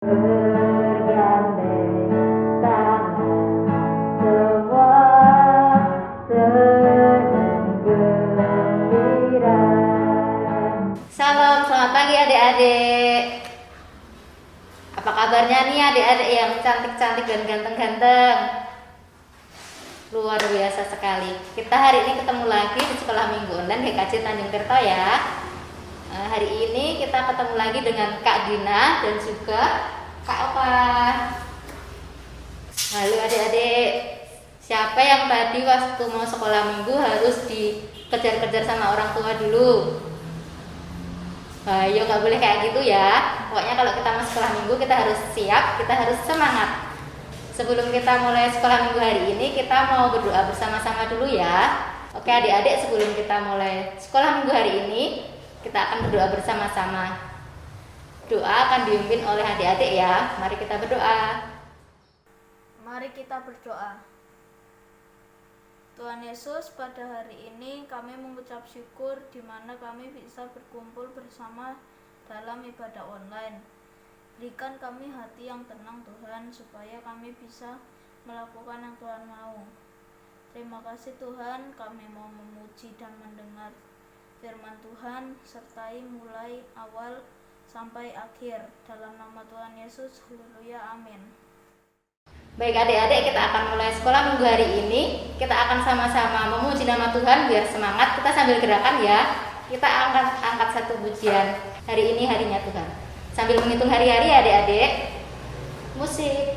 Bergandeng tangan semua senang gembira. Salam, selamat pagi adik-adik. Apa kabarnya nih adik-adik yang cantik-cantik dan ganteng-ganteng? Luar biasa sekali. Kita hari ini ketemu lagi di Sekolah Minggu Online GKJ Tanjung Tirto ya. Hari ini kita ketemu lagi dengan Kak Dina dan juga Kak Opa. Halo adik-adik. Siapa yang tadi waktu mau sekolah minggu harus dikejar-kejar sama orang tua dulu? Ayo, nggak boleh kayak gitu ya. Pokoknya kalau kita mau sekolah minggu kita harus siap, kita harus semangat. Sebelum kita mulai sekolah minggu hari ini, kita mau berdoa bersama-sama dulu ya. Oke adik-adik, sebelum kita mulai sekolah minggu hari ini, kita akan berdoa bersama-sama. Doa akan dipimpin oleh adik-adik ya. Mari kita berdoa. Mari kita berdoa. Tuhan Yesus, pada hari ini kami mengucap syukur di mana kami bisa berkumpul bersama dalam ibadah online. Berikan kami hati yang tenang Tuhan, supaya kami bisa melakukan yang Tuhan mau. Terima kasih Tuhan, kami mau memuji dan mendengar firman Tuhan, sertai mulai awal sampai akhir. Dalam nama Tuhan Yesus, haleluya, amin. Baik adik-adik, kita akan mulai sekolah minggu hari ini. Kita akan sama-sama memuji nama Tuhan biar semangat. Kita sambil gerakan ya. Kita angkat satu pujian. Hari ini harinya Tuhan. Sambil menghitung hari-hari adik-adik. Musik.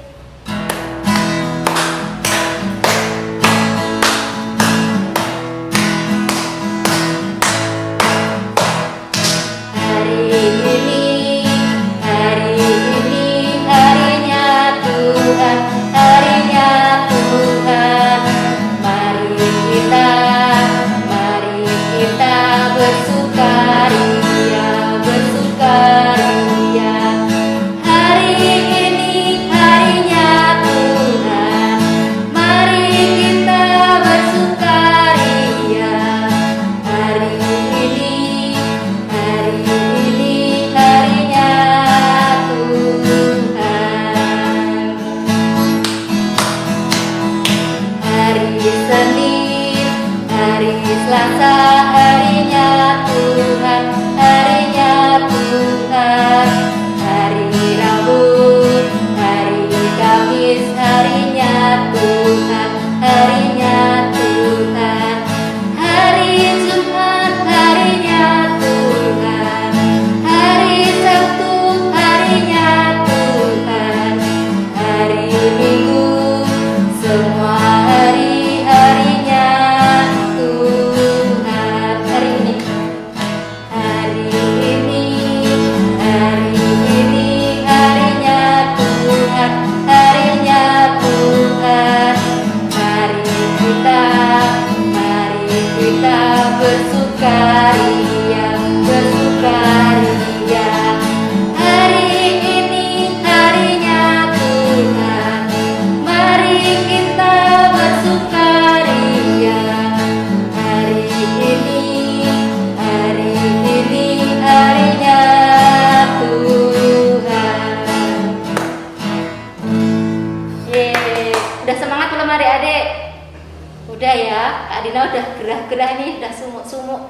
Udah ya, Kak Dina udah gerah-gerah nih, udah sumuk-sumuk.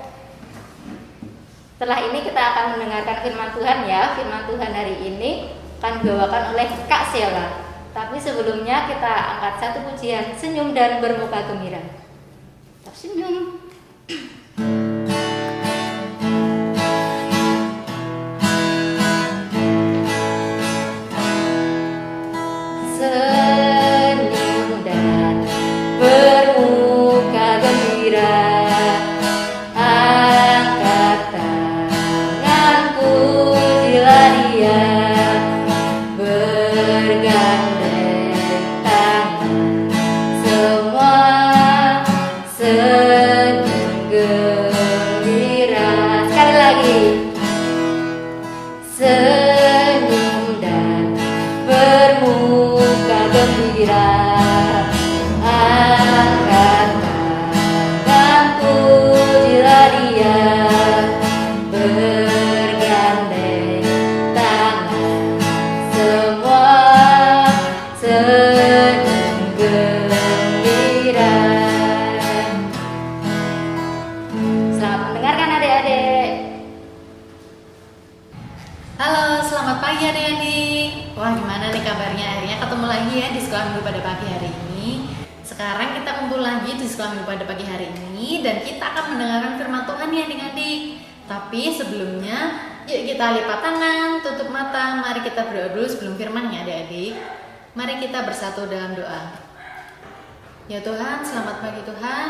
Setelah ini kita akan mendengarkan firman Tuhan ya. Firman Tuhan hari ini akan dibawakan oleh Kak Sheila. Tapi sebelumnya kita angkat satu pujian, senyum dan bermuka gembira. Tetap senyum. Senyum dan bermuka gembira, angkat tangan pujilah Dia, bergandeng tangan. adik-adik. Wah, gimana nih kabarnya? Akhirnya ketemu lagi ya di sekolah minggu pada pagi hari ini. Sekarang kita kumpul lagi di sekolah minggu pada pagi hari ini dan kita akan mendengarkan firman Tuhan ya adik-adik. Tapi sebelumnya, yuk kita lipat tangan, tutup mata. Mari kita berdoa dulu sebelum firman ya adik-adik. Mari kita bersatu dalam doa. Ya Tuhan, selamat pagi Tuhan.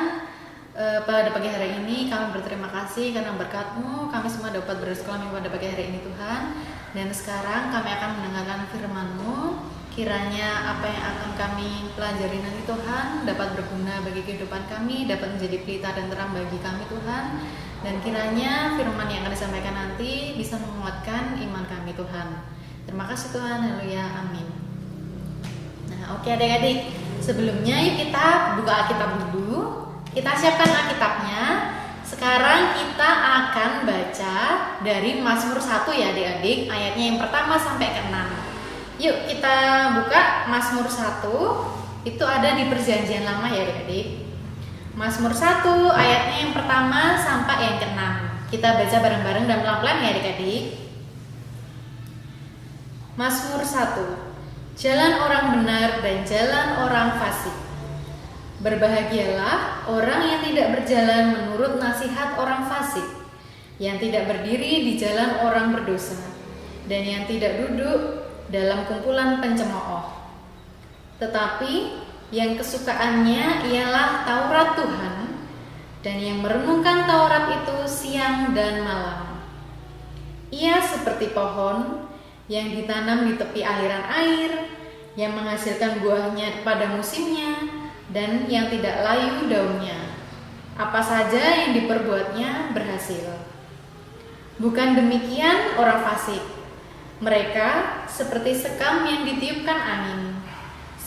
Pada pagi hari ini kami berterima kasih karena berkat-Mu kami semua dapat bersekolah minggu pada pagi hari ini Tuhan. Dan sekarang kami akan mendengarkan firman-Mu. Kiranya apa yang akan kami pelajari nanti Tuhan dapat berguna bagi kehidupan kami, dapat menjadi pelita dan terang bagi kami Tuhan. Dan kiranya firman yang akan disampaikan nanti bisa menguatkan iman kami Tuhan. Terima kasih Tuhan, haleluya, amin. Nah oke adik-adik, sebelumnya yuk kita buka Alkitab dulu. Kita siapkan Alkitabnya. Sekarang kita akan baca dari Mazmur 1 ya adik-adik, ayatnya yang pertama sampai ke-6. Yuk kita buka Mazmur 1. Itu ada di Perjanjian Lama ya adik-adik. Mazmur 1 ayatnya yang pertama sampai yang ke-6. Kita baca bareng-bareng dan pelan-pelan ya adik-adik. Mazmur 1. Jalan orang benar dan jalan orang fasik. Berbahagialah orang yang tidak berjalan menurut nasihat orang fasik, yang tidak berdiri di jalan orang berdosa, dan yang tidak duduk dalam kumpulan pencemooh. Tetapi yang kesukaannya ialah Taurat Tuhan, dan yang merenungkan Taurat itu siang dan malam. Ia seperti pohon yang ditanam di tepi aliran air, yang menghasilkan buahnya pada musimnya, dan yang tidak layu daunnya. Apa saja yang diperbuatnya berhasil. Bukan demikian orang fasik. Mereka seperti sekam yang ditiupkan angin.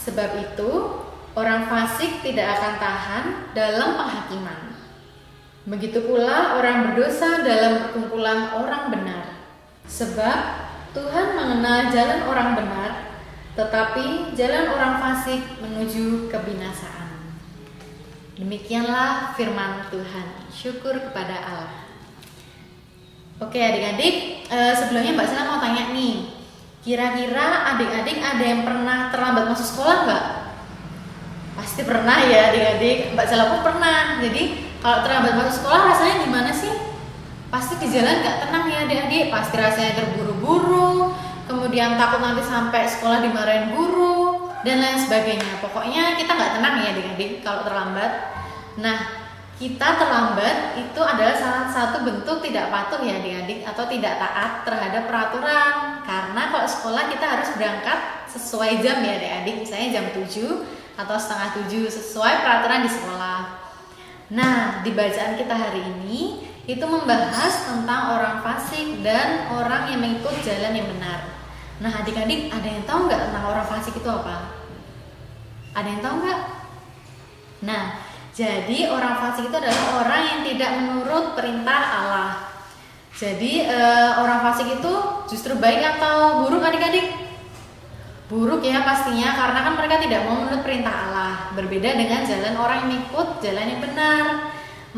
Sebab itu orang fasik tidak akan tahan dalam penghakiman. Begitu pula orang berdosa dalam perkumpulan orang benar. Sebab Tuhan mengenal jalan orang benar, tetapi jalan orang fasik menuju kebinasaan. Demikianlah firman Tuhan. Syukur kepada Allah. Oke adik-adik, sebelumnya Mbak Sela mau tanya nih, kira-kira adik-adik ada yang pernah terlambat masuk sekolah nggak? Pasti pernah ya adik-adik. Mbak Sela pun pernah. Jadi kalau terlambat masuk sekolah rasanya gimana sih? Pasti di jalan nggak tenang ya adik-adik. Pasti rasanya terburu-buru, kemudian takut nanti sampai sekolah dimarahin guru dan lain sebagainya. Pokoknya kita nggak tenang ya adik-adik kalau terlambat. Nah, kita terlambat itu adalah salah satu bentuk tidak patuh ya adik-adik, atau tidak taat terhadap peraturan. Karena kalau sekolah kita harus berangkat sesuai jam ya adik-adik, misalnya jam 7 atau setengah 7 sesuai peraturan di sekolah. Nah, di bacaan kita hari ini itu membahas tentang orang fasik dan orang yang mengikut jalan yang benar. Nah adik-adik, ada yang tahu nggak tentang orang fasik itu apa? Ada yang tahu nggak? Nah, jadi orang fasik itu adalah orang yang tidak menurut perintah Allah. Jadi orang fasik itu justru baik atau buruk adik-adik? Buruk ya pastinya, karena kan mereka tidak mau menurut perintah Allah. Berbeda dengan jalan orang yang mengikut jalan yang benar.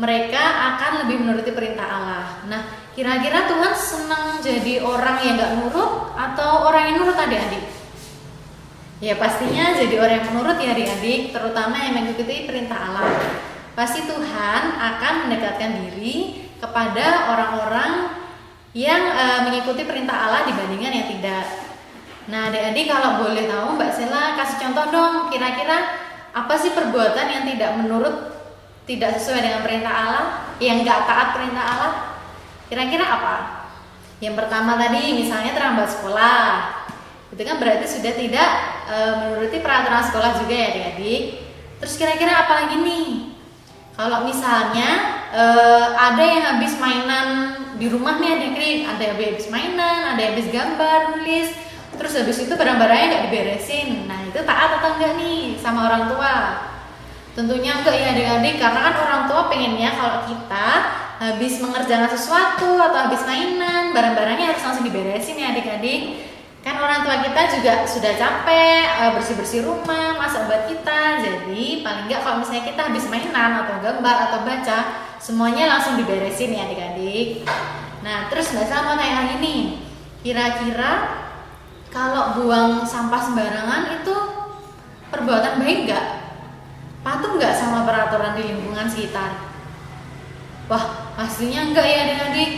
Mereka akan lebih menuruti perintah Allah. Nah, kira-kira Tuhan senang jadi orang yang gak nurut atau orang yang nurut adik-adik? Ya pastinya jadi orang yang menurut ya adik-adik, terutama yang mengikuti perintah Allah. Pasti Tuhan akan mendekatkan diri kepada orang-orang yang mengikuti perintah Allah dibandingkan yang tidak. Nah adik-adik, kalau boleh tahu Mbak Sela kasih contoh dong, kira-kira apa sih perbuatan yang tidak sesuai dengan perintah Allah, yang gak taat perintah Allah? Kira-kira apa? Yang pertama tadi misalnya terlambat sekolah. Itu kan berarti sudah tidak menuruti peraturan sekolah juga ya adik-adik. Terus kira-kira apa lagi nih? Kalau misalnya ada yang habis mainan di rumah nih adik-adik, ada yang habis mainan, ada yang habis gambar, nulis, terus habis itu barang-barangnya nggak diberesin. Nah itu taat atau enggak nih sama orang tua? Tentunya enggak ya adik-adik, karena kan orang tua pengennya kalau kita habis mengerjakan sesuatu atau habis mainan, barang-barangnya harus langsung diberesin ya adik-adik. Kan orang tua kita juga sudah capek bersih-bersih rumah, masak buat kita. Jadi paling enggak kalau misalnya kita habis mainan atau gambar atau baca, semuanya langsung diberesin ya adik-adik. Nah terus Mbak Sal mau tanya lagi nih, kira-kira kalau buang sampah sembarangan itu perbuatan baik nggak? Patuh nggak sama peraturan di lingkungan sekitar? Wah, pastinya enggak ya adik-adik.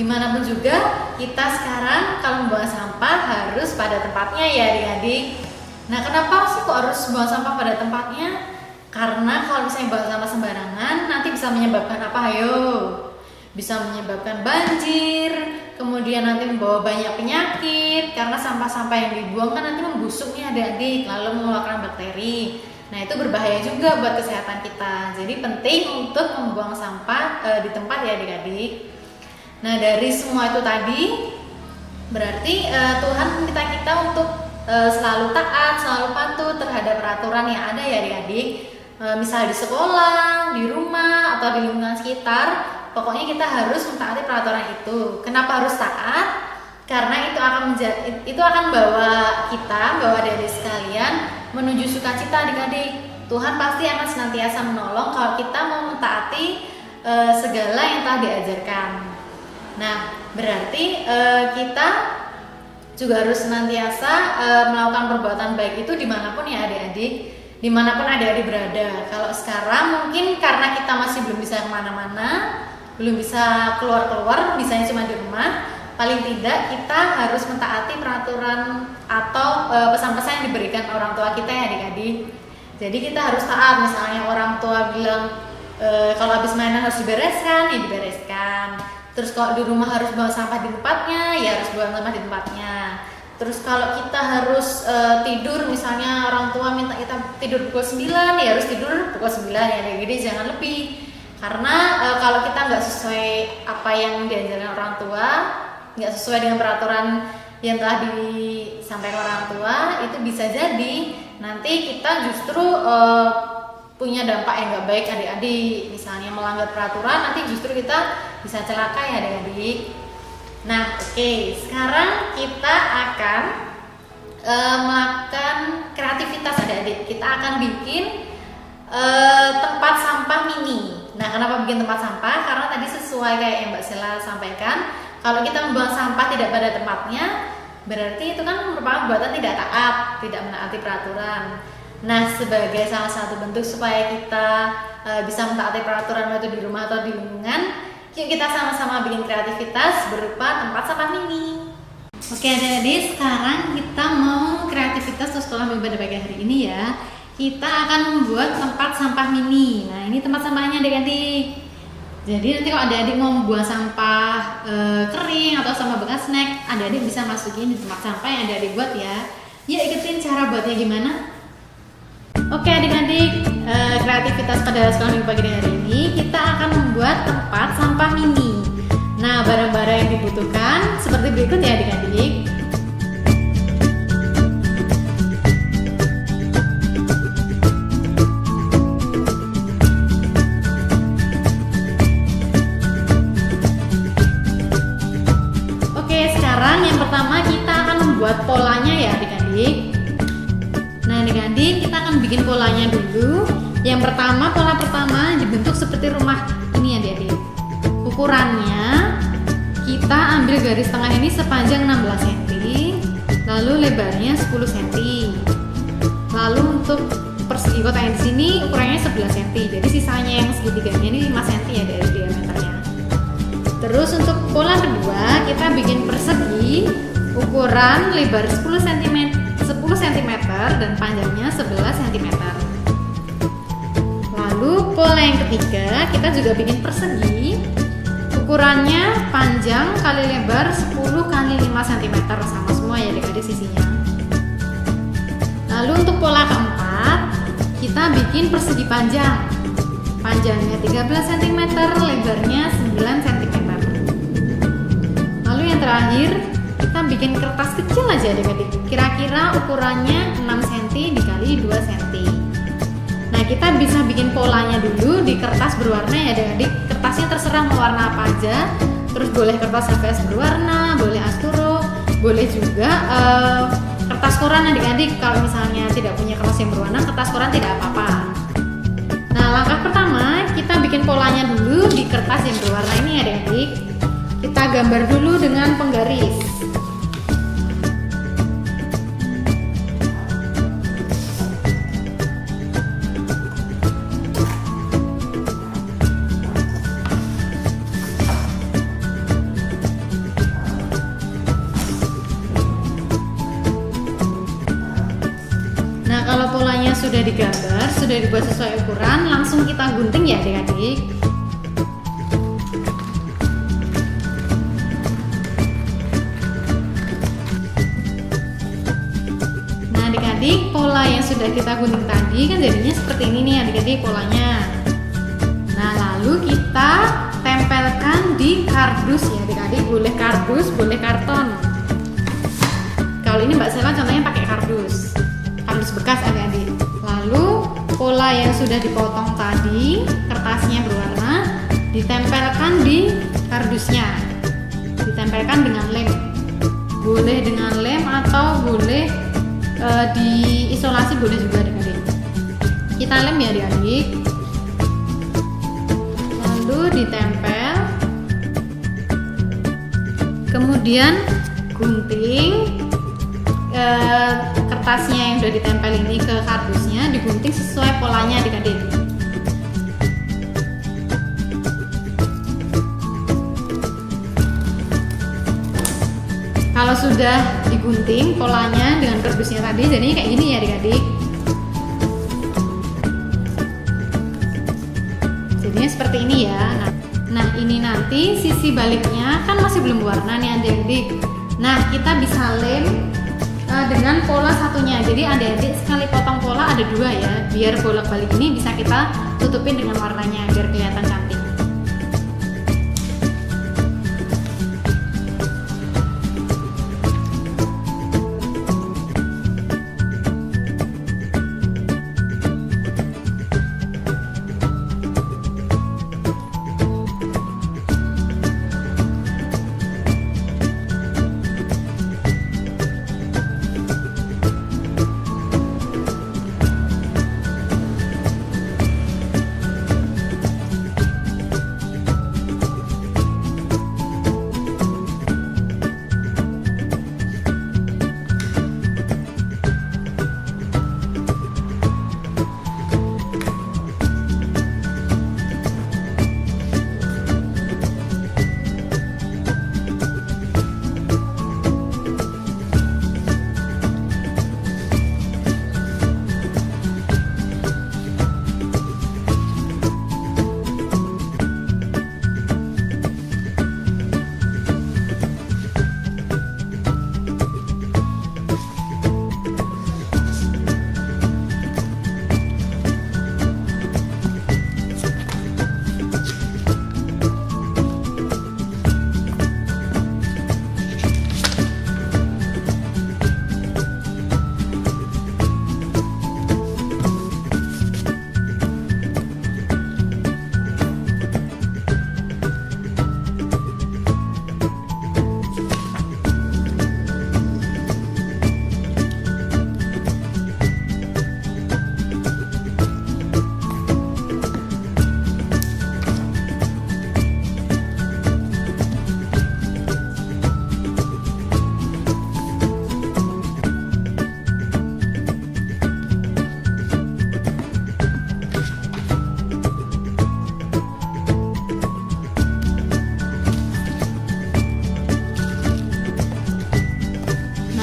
Gimana pun juga kita sekarang kalau membuang sampah harus pada tempatnya ya adik-adik. Nah, kenapa sih kok harus buang sampah pada tempatnya? Karena kalau misalnya buang sampah sembarangan nanti bisa menyebabkan apa? Ayo, bisa menyebabkan banjir, kemudian nanti membawa banyak penyakit karena sampah-sampah yang dibuang kan nanti membusuk nih adik-adik, lalu mengeluarkan bakteri. Nah, itu berbahaya juga buat kesehatan kita. Jadi penting untuk membuang sampah di tempat ya adik-adik. Nah, dari semua itu tadi berarti Tuhan meminta kita untuk selalu taat, selalu patuh terhadap peraturan yang ada ya adik-adik. Misal di sekolah, di rumah, atau di lingkungan sekitar, pokoknya kita harus mentaati peraturan itu. Kenapa harus taat? Karena itu akan bawa adik-adik sekalian menuju sukacita adik-adik. Tuhan pasti akan senantiasa menolong kalau kita mau mentaati segala yang telah diajarkan. Nah, berarti kita juga harus senantiasa melakukan perbuatan baik itu dimanapun ya adik-adik, dimanapun adik-adik berada. Kalau sekarang mungkin karena kita masih belum bisa kemana-mana, belum bisa keluar-keluar, bisanya cuma di rumah, paling tidak kita harus mentaati peraturan atau pesan-pesan yang diberikan orang tua kita ya adik-adik. Jadi kita harus taat, misalnya orang tua bilang kalau habis mainan harus dibereskan, ya dibereskan. Terus kalau di rumah harus buang sampah di tempatnya, ya harus buang sampah di tempatnya. Terus kalau kita harus tidur, misalnya orang tua minta kita tidur pukul 9, ya harus tidur pukul 9 ya adik-adik, jangan lebih. Karena kalau kita nggak sesuai apa yang diajarkan orang tua, nggak sesuai dengan peraturan yang telah disampaikan orang tua, itu bisa jadi nanti kita justru punya dampak yang nggak baik adik-adik. Misalnya melanggar peraturan, nanti justru kita bisa celaka ya adik-adik. Nah, oke, sekarang kita akan melakukan kreativitas adik-adik. Kita akan bikin tempat sampah mini. Nah, kenapa bikin tempat sampah? Karena tadi sesuai kayak yang Mbak Sela sampaikan, kalau kita membuang sampah tidak pada tempatnya, berarti itu kan merupakan perbuatan tidak taat, tidak menaati peraturan. Nah, sebagai salah satu bentuk supaya kita bisa mentaati peraturan itu di rumah atau di lingkungan, yuk kita sama-sama bikin kreativitas berupa tempat sampah mini. Oke adik-adik, sekarang kita mau kreativitas untuk sekolah ibadah pagi hari ini ya. Kita akan membuat tempat sampah mini. Nah, ini tempat sampahnya adik-adik. Jadi nanti kalau adik-adik mau membuang sampah kering atau sampah bekas snack, adik-adik bisa masukin di tempat sampah yang adik-adik buat ya. Yuk ikutin cara buatnya gimana. Oke adik-adik, kreativitas pada sekolah minggu pagi hari ini kita akan membuat tempat sampah mini. Nah, barang-barang yang dibutuhkan seperti berikut ya adik-adik. Oke, sekarang yang pertama kita akan membuat polanya ya adik-adik. Nah adik-adik, kita akan bikin polanya dulu. Yang pertama, pola pertama dibentuk seperti rumah ini adik-adik. Ukurannya kita ambil garis tengah ini sepanjang 16 cm, lalu lebarnya 10 cm. Lalu untuk persegi kotak yang di sini ukurannya 11 cm. Jadi sisanya yang segitiganya ini 5 cm ya dari diameternya. Terus untuk pola kedua kita bikin persegi ukuran lebar 10 cm dan panjangnya 11 cm. Lalu pola yang ketiga kita juga bikin persegi ukurannya panjang kali lebar 10 kali 5 cm, sama semua ya adik-adik sisinya. Lalu untuk pola keempat kita bikin persegi panjangnya 13 cm, lebarnya 9 cm. Lalu yang terakhir kita bikin kertas kecil aja adik-adik, kira-kira ukurannya 6 cm dikali 2 cm. Nah, kita bisa bikin polanya dulu di kertas berwarna ya adik-adik. Kertasnya terserah mau warna apa aja. Terus boleh kertas HVS berwarna, boleh asturo, boleh juga kertas koran adik-adik. Kalau misalnya tidak punya kertas yang berwarna, kertas koran tidak apa-apa. Nah, langkah pertama kita bikin polanya dulu di kertas yang berwarna ini ya adik-adik. Kita gambar dulu dengan penggaris. Nah, kalau polanya sudah digambar, sudah dibuat sesuai ukuran, langsung kita gunting ya adik-adik. Nah adik-adik, pola yang sudah kita gunting tadi kan jadinya seperti ini nih adik-adik polanya. Nah lalu kita tempelkan di kardus ya adik-adik, boleh kardus, boleh karton. Kalau ini Mbak Sela contohnya pakai kardus bekas adik-adik. Lalu pola yang sudah dipotong tadi, kertasnya berwarna, ditempelkan di kardusnya, ditempelkan dengan lem. Boleh dengan lem atau boleh diisolasi, boleh juga adik-adik. Kita lem ya adik-adik. Lalu ditempel, kemudian gunting kertasnya yang sudah ditempel ini ke kardusnya, digunting sesuai polanya adik-adik. Kalau sudah digunting polanya dengan kardusnya tadi, jadinya kayak gini ya adik-adik. Jadinya seperti ini ya. Nah ini nanti sisi baliknya kan masih belum berwarna nih adik-adik. Nah kita bisa lem dengan pola satunya. Jadi adik-adik sekali potong pola ada dua ya, biar bolak-balik ini bisa kita tutupin dengan warnanya biar kelihatan cantik.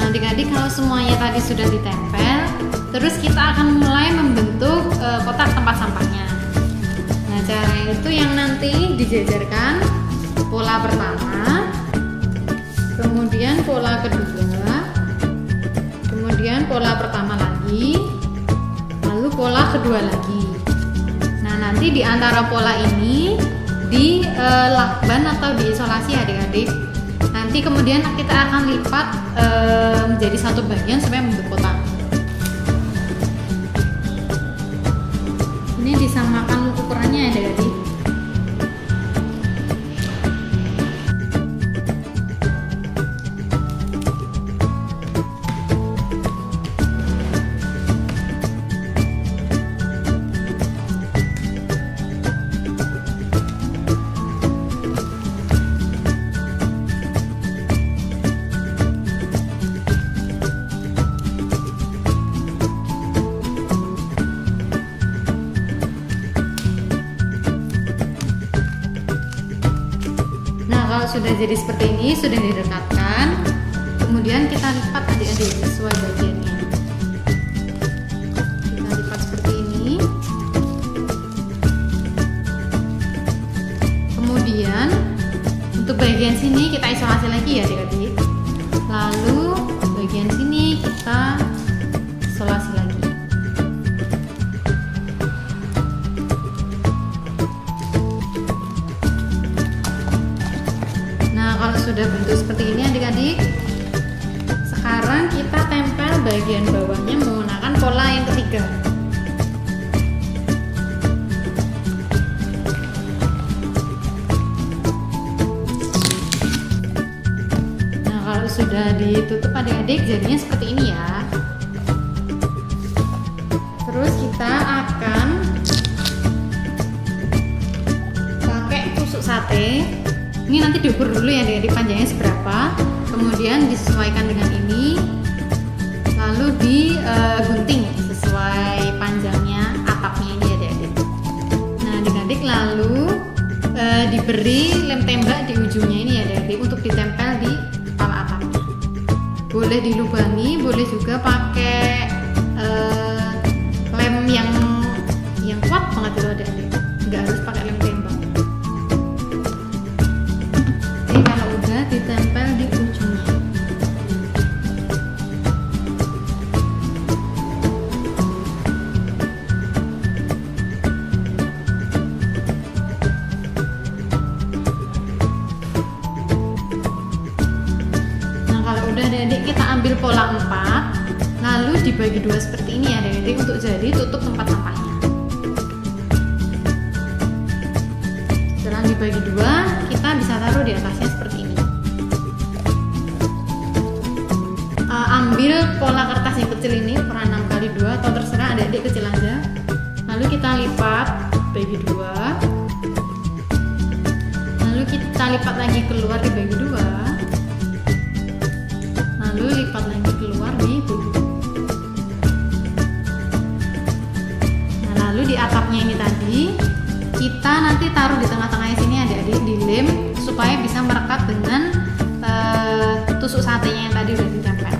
Adik-adik kalau semuanya tadi sudah ditempel, terus kita akan mulai membentuk kotak tempat sampahnya. Nah caranya itu yang nanti dijajarkan pola pertama, kemudian pola kedua, kemudian pola pertama lagi, lalu pola kedua lagi. Nah nanti di antara pola ini di lakban atau diisolasi adik-adik. Nanti kemudian kita akan lipat menjadi satu bagian supaya membentuk kotak. Ini disamakan ukurannya ya adik-adik. Kalau sudah jadi seperti ini, sudah direkatkan, kemudian kita lipat adik-adik sesuai bagiannya. pola yang ketiga. Nah, kalau sudah ditutup adik-adik jadinya seperti ini ya. Terus kita akan pakai tusuk sate. Ini nanti diukur dulu ya adik-adik panjangnya seberapa, kemudian disesuaikan dengan ini, lalu digunting sesuai panjangnya atapnya ini adik-adik. Nah adik-adik lalu diberi lem tembak di ujungnya ini ya adik-adik untuk ditempel di kepala atapnya. Boleh dilubangi, boleh juga pakai lem yang kuat banget itu adik-adik, nggak harus pakai lem tembak. Oke, kalau udah ditempel di ujungnya. Nah kalau udah adik-adik kita ambil pola 4, lalu dibagi dua seperti ini ya adik-adik untuk jadi tutup tempat sampahnya. Setelah dibagi dua, kita bisa taruh di atasnya seperti ini. Ambil pola kertas yang kecil ini ukuran 6x2 atau terserah adik-adik kecil aja. Lalu kita lipat bagi dua. Lalu kita lipat lagi keluar dibagi dua. Lalu lipat lagi keluar dibagi dua. Nah, lalu di atapnya ini tadi kita nanti taruh di tengah-tengahnya sini adik-adik, dilem supaya bisa merekat dengan tusuk satenya yang tadi udah ditempel.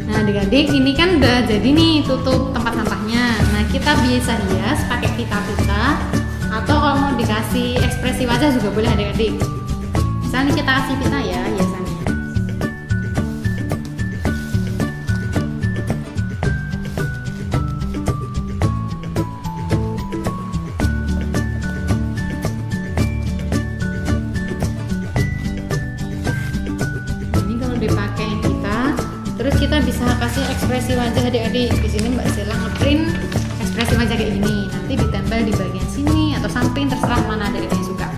Nah adik-adik ini kan udah jadi nih tutup tempat sampahnya. Nah kita bisa hias pakai pita-pita atau kalau mau dikasih ekspresi wajah juga boleh adik-adik. Misalnya kita kasih pita ya hiasannya. Ini kalau dipakai kita, terus kita bisa kasih ekspresi wajah adik-adik. Di sini Mbak Sela ngeprint ekspresi wajah kayak gini. Nanti ditempel di bagian sini atau samping, terserah mana adik-adik yang suka.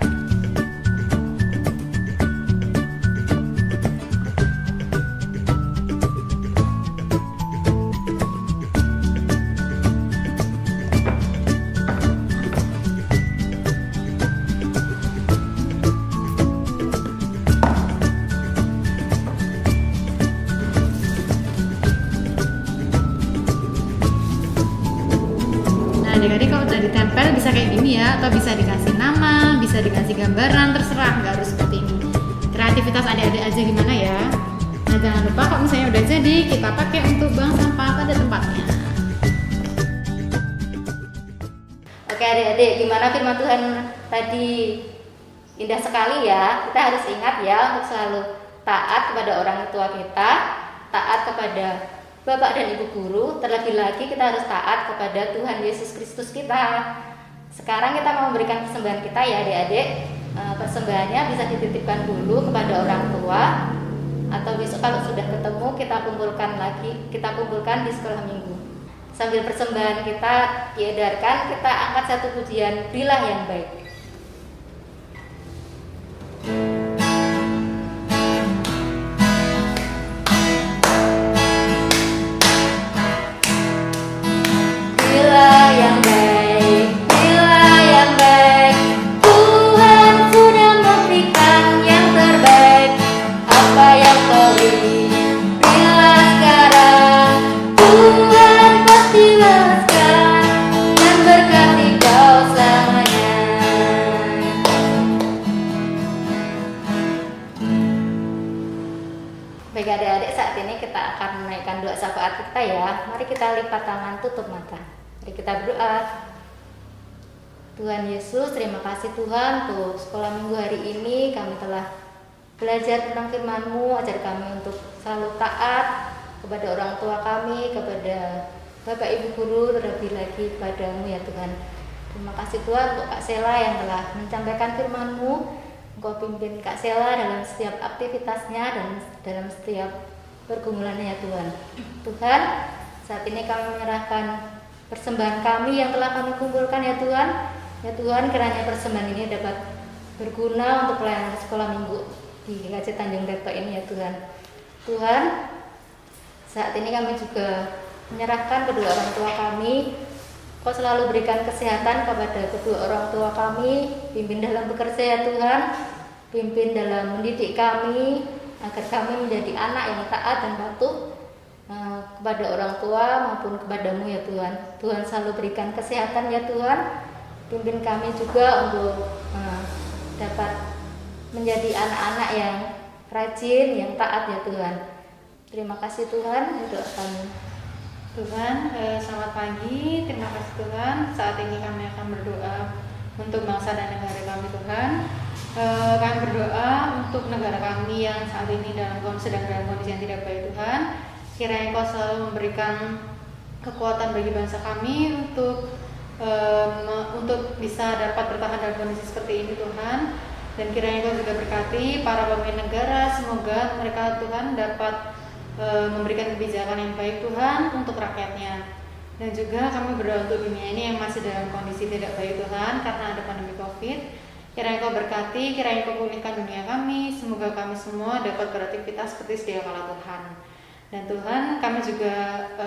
Adik-adik kalau udah ditempel bisa kayak gini ya, atau bisa dikasih nama, bisa dikasih gambaran, terserah, nggak harus seperti ini. Kreativitas adik-adik aja gimana ya. Nah jangan lupa kalau misalnya udah jadi, kita pakai untuk buang sampah pada tempatnya. Oke adik-adik, gimana firman Tuhan tadi? Indah sekali ya. Kita harus ingat ya untuk selalu taat kepada orang tua kita, taat kepada Bapak dan Ibu guru, terlebih lagi kita harus taat kepada Tuhan Yesus Kristus kita. Sekarang kita mau memberikan persembahan kita ya adik-adik. Persembahannya bisa dititipkan dulu kepada orang tua, atau besok kalau sudah ketemu kita kumpulkan di sekolah minggu. Sambil persembahan kita diedarkan, kita angkat satu pujian, Berilah yang baik. Baik adik-adik, saat ini kita akan menaikkan doa syafaat kita ya. Mari kita lipat tangan, tutup mata. Mari kita berdoa. Tuhan Yesus, terima kasih Tuhan untuk sekolah minggu hari ini. Kami telah belajar tentang firman-Mu, ajar kami untuk selalu taat kepada orang tua kami, kepada Bapak Ibu guru, terlebih lagi kepadamu ya Tuhan. Terima kasih Tuhan untuk Kak Sela yang telah menyampaikan firman-Mu. Engkau pimpin Kak Sela dalam setiap aktivitasnya dan dalam setiap pergumulannya ya Tuhan. Tuhan, saat ini kami menyerahkan persembahan kami yang telah kami kumpulkan ya Tuhan. Ya Tuhan, kiranya persembahan ini dapat berguna untuk pelayanan sekolah minggu di GKJ Tanjung Reto ini ya Tuhan. Tuhan, saat ini kami juga menyerahkan kedua orang tua kami. Kau selalu berikan kesehatan kepada kedua orang tua kami, pimpin dalam bekerja ya Tuhan, pimpin dalam mendidik kami, agar kami menjadi anak yang taat dan patuh kepada orang tua maupun kepadamu ya Tuhan. Tuhan selalu berikan kesehatan ya Tuhan, pimpin kami juga untuk dapat menjadi anak-anak yang rajin, yang taat ya Tuhan. Terima kasih Tuhan untuk kami. Tuhan, selamat pagi. Terima kasih Tuhan. Saat ini kami akan berdoa untuk bangsa dan negara kami Tuhan. Kami berdoa untuk negara kami yang saat ini sedang dalam kondisi yang tidak baik Tuhan. Kiranya Kau selalu memberikan kekuatan bagi bangsa kami untuk bisa dapat bertahan dalam kondisi seperti ini Tuhan. Dan kiranya Kau juga berkati para pemimpin negara, semoga mereka Tuhan dapat memberikan kebijakan yang baik Tuhan untuk rakyatnya. Dan juga kami berdoa untuk dunia ini yang masih dalam kondisi tidak baik Tuhan karena ada pandemi COVID. Kiranya Kau berkati, kiranya Kau pulihkan dunia kami, semoga kami semua dapat beraktivitas seperti sedia kala Tuhan. Dan Tuhan, kami juga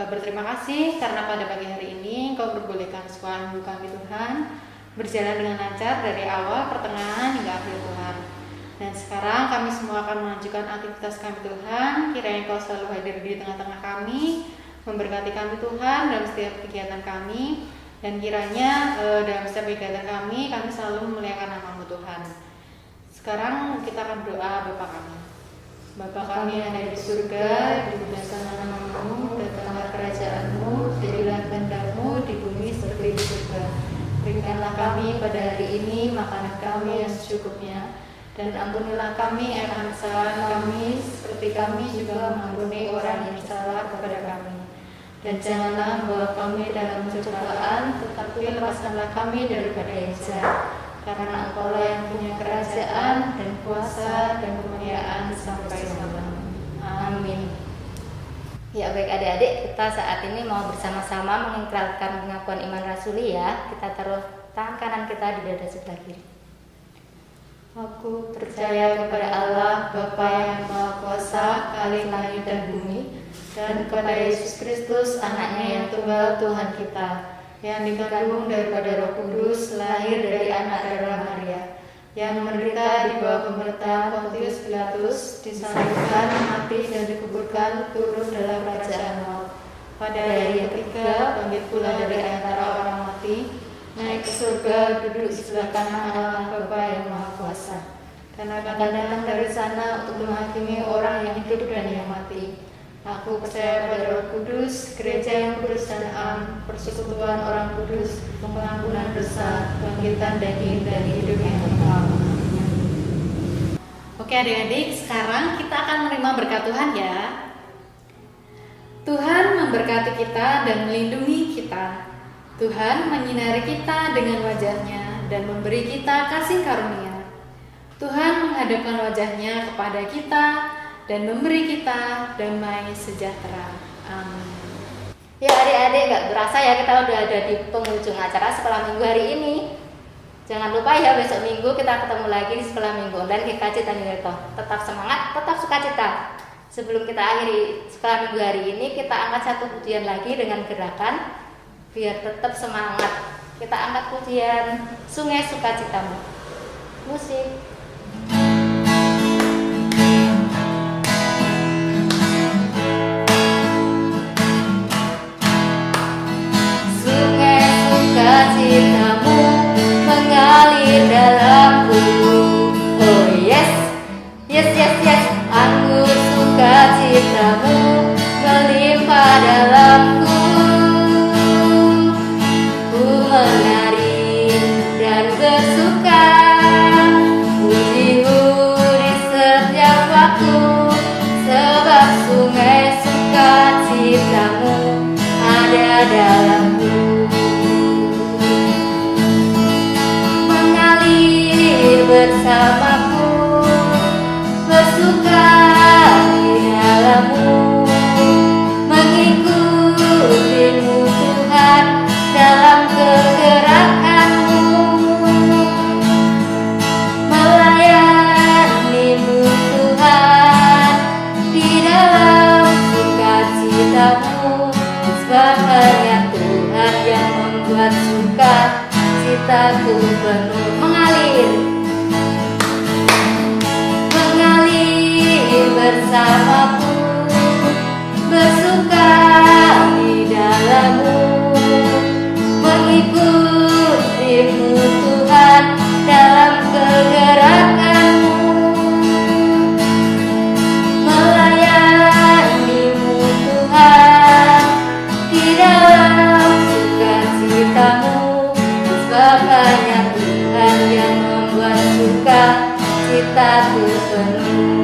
berterima kasih karena pada pagi hari ini Kau membolehkan sekolah minggu kami Tuhan berjalan dengan lancar dari awal, pertengahan hingga akhir Tuhan. Dan sekarang kami semua akan melanjutkan aktivitas kami Tuhan. Kiranya Kau selalu hadir di tengah-tengah kami, memberkati kami Tuhan dalam setiap kegiatan kami. Dan kiranya dalam setiap kegiatan kami selalu memuliakan nama-Mu Tuhan. Sekarang kita akan berdoa Bapa kami. Bapa kami yang ada di surga, dimuliakanlah nama-Mu, datanglah kerajaan-Mu, jadilah kehendak-Mu di bumi seperti di surga. Berikanlah kami pada hari ini makanan kami yang secukupnya. Dan ampunilah kami akan kesalahan kami, seperti kami juga mengampuni orang yang salah kepada kami. Dan janganlah membawa kami dalam pencobaan, tetapi lepaskanlah kami daripada yang jahat. Karena Engkau-lah yang punya kerajaan dan kuasa dan kemuliaan sampai selamanya. Amin. Ya baik adik-adik, kita saat ini mau bersama-sama mengikrarkan pengakuan iman rasuli ya. Kita taruh tangan kanan kita di dada sebelah kiri. Aku percaya kepada Allah, Bapa yang Maha Kuasa, Khalik langit dan bumi, dan kepada Yesus Kristus, Anaknya yang tunggal Tuhan kita, yang dikandung daripada Roh Kudus, lahir dari anak darah Maria, yang menderita di bawah pemerintahan Pontius Pilatus, disalibkan, mati dan dikuburkan, turun dalam kerajaan maut. Pada hari yang ketiga, bangkit pula dari antara orang mati, naik ke surga, duduk di sebelah kanan Allah Bapa yang Maha Kuasa. Dan akan datang dari sana untuk menghakimi orang yang hidup dan yang mati. Aku percaya pada Roh Kudus, gereja yang kudus dan am, persekutuan orang kudus, pengampunan dosa, bangkitan daging dan hidup yang kekal. Oke adik-adik, sekarang kita akan menerima berkat Tuhan ya. Tuhan memberkati kita dan melindungi kita. Tuhan menyinari kita dengan wajah-Nya dan memberi kita kasih karunia. Tuhan menghadapkan wajah-Nya kepada kita dan memberi kita damai sejahtera. Amin. Ya adik-adik, gak berasa ya kita udah ada di penghujung acara sekolah minggu hari ini. Jangan lupa ya besok minggu kita ketemu lagi di sekolah minggu online GKJ Tanjung Reto. Tetap semangat, tetap sukacita. Sebelum kita akhiri sekolah minggu hari ini, kita angkat satu pujian lagi dengan gerakan biar tetap semangat. Kita angkat pujian Sungai Sukacitamu. Musik. Sungai Sukacitamu mengalir dalamku. Oh yes, yes, yes, yes. Anggur sukacitamu melimpah dalamku. Menari dan bersuka, puji bersamaku, bersuka di dalam-Mu, mengikutimu Tuhan dalam kegerakan-Mu, melayani-Mu Tuhan di dalam sukacita-Mu, sebab hanya Tuhan yang membuat sukacitaku penuh. Mengalir bersamaku, bersuka di dalam-Mu, mengikutimu Tuhan dalam kegerakan-Mu, melayani-Mu Tuhan di dalam sukacita-Mu, sebab hanya Tuhan yang membuat sukacitaku penuh.